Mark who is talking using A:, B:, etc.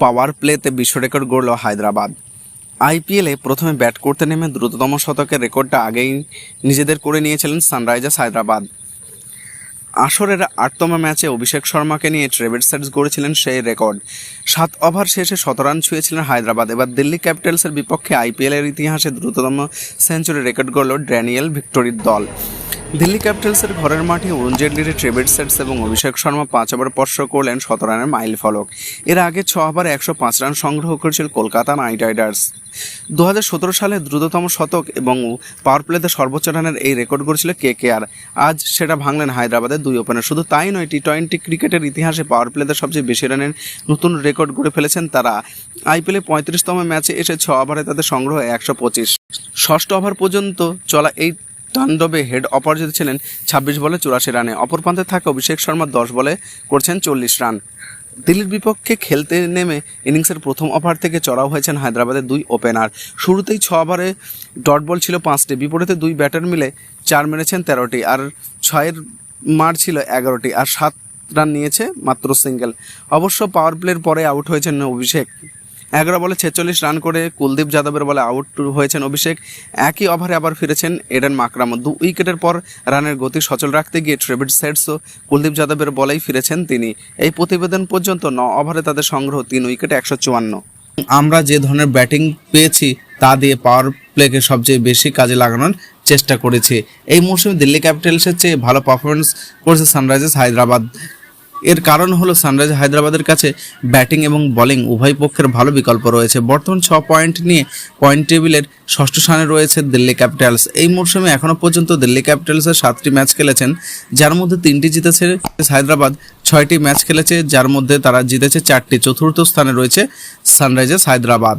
A: পাওয়ার প্লেতে বিশ্ব রেকর্ড গড়ল হায়দ্রাবাদ। আইপিএলে প্রথমে ব্যাট করতে নেমে দ্রুততম শতকের রেকর্ডটা আগেই নিজেদের করে নিয়েছিলেন সানরাইজার্স হায়দ্রাবাদ। আসরের ৮তম ম্যাচে অভিষেক শর্মাকে নিয়ে ট্রেভিস হেড গড়েছিলেন সেই রেকর্ড। ৭ ওভার শেষে ১৭ রান ছুঁয়েছিলেন হায়দ্রাবাদ। এবার দিল্লি ক্যাপিটালসের বিপক্ষে আইপিএলের ইতিহাসে দ্রুততম সেঞ্চুরি রেকর্ড গড়ল ড্যানিয়েল ভিক্টরির দল। দিল্লি ক্যাপিটালসের ঘরের মাঠে অরুণ জেটলির ট্রেভিস হেড এবং অভিষেক শর্মা ৫ ওভার স্পর্শ করলেন ১৭ রানের মাইল ফলক। এর আগে ৬ ওভারে ১০৫ রান সংগ্রহ করেছিল কলকাতা নাইট রাইডার্স। ২০১৭ সালে দ্রুততম শতক এবং পাওয়ার প্লেতে সর্বোচ্চ রানের এই রেকর্ড করেছিল কেকেআর। আজ সেটা ভাঙলেন হায়দ্রাবাদের দুই ওপেনার। শুধু তাই নয়, টি-20 ক্রিকেটের ইতিহাসে পাওয়ার প্লেতে সবচেয়ে বেশি রানের নতুন রেকর্ড গড়ে ফেলেছেন তারা। আইপিএলে ৩৫তম ম্যাচে এসে ৬ ওভারে তাদের সংগ্রহ ১২৫। ষষ্ঠ ওভার পর্যন্ত চলা এই তাণ্ডবে হেড অপরাজিত ছিলেন ২৬ বলে ৮৪ রানে। অপর প্রান্তে থাকা অভিষেক শর্মা ১০ বলে করছেন ৪০ রান। দিল্লির বিপক্ষে খেলতে নেমে ইনিংসের প্রথম ওভার থেকে চড়াও হয়েছেন হায়দ্রাবাদের দুই ওপেনার। শুরুতেই ৬ ওভারে ডট বল ছিল ৫টি, বিপরীতে দুই ব্যাটার মিলে ৪ মেরেছেন ১৩টি, আর ৬-এর মার ছিল ১১টি, আর ৭ রান নিয়েছে মাত্র সিঙ্গেল। অবশ্য পাওয়ার প্লের পরে আউট হয়েছেন অভিষেক। ১১ বলে ৪৬ রান করে কুলদীপ যাদবের বলে আউট হয়েছেন অভিষেক। একই ওভারে আবার ফিরেছেন এডেন মাকরামও। ২ উইকেটের পর রানের গতি সচল রাখতে গিয়ে ট্রেভিস হেডসও কুলদীপ যাদবের বলেই ফিরেছেন তিনি। এই প্রতিবেদন পর্যন্ত ৯ ওভারে তাদের সংগ্রহ ৩ উইকেটে ১৫৪। আমরা যে ধরনের ব্যাটিং পেয়েছি তা দিয়ে পাওয়ার প্লেকে সবচেয়ে বেশি কাজে লাগানোর চেষ্টা করেছি। এই মৌসুমে দিল্লি ক্যাপিটালসের চেয়ে ভালো পারফরমেন্স করেছে সানরাইজার্স হায়দ্রাবাদ। এর কারণ হলো সানরাইজার্স হায়দ্রাবাদের কাছে ব্যাটিং এবং বোলিং উভয় পক্ষের ভালো বিকল্প রয়েছে। বর্তমান ৬ পয়েন্ট নিয়ে পয়েন্ট টেবিলের ষষ্ঠ স্থানে রয়েছে দিল্লি ক্যাপিটালস। এই মরশুমে এখনও পর্যন্ত দিল্লি ক্যাপিটালসের ৭টি ম্যাচ খেলেছেন, যার মধ্যে 3টি জিতেছে। হায়দ্রাবাদ 6টি ম্যাচ খেলেছে, যার মধ্যে তারা জিতেছে 4টি। চতুর্থ স্থানে রয়েছে সানরাইজার্স হায়দ্রাবাদ।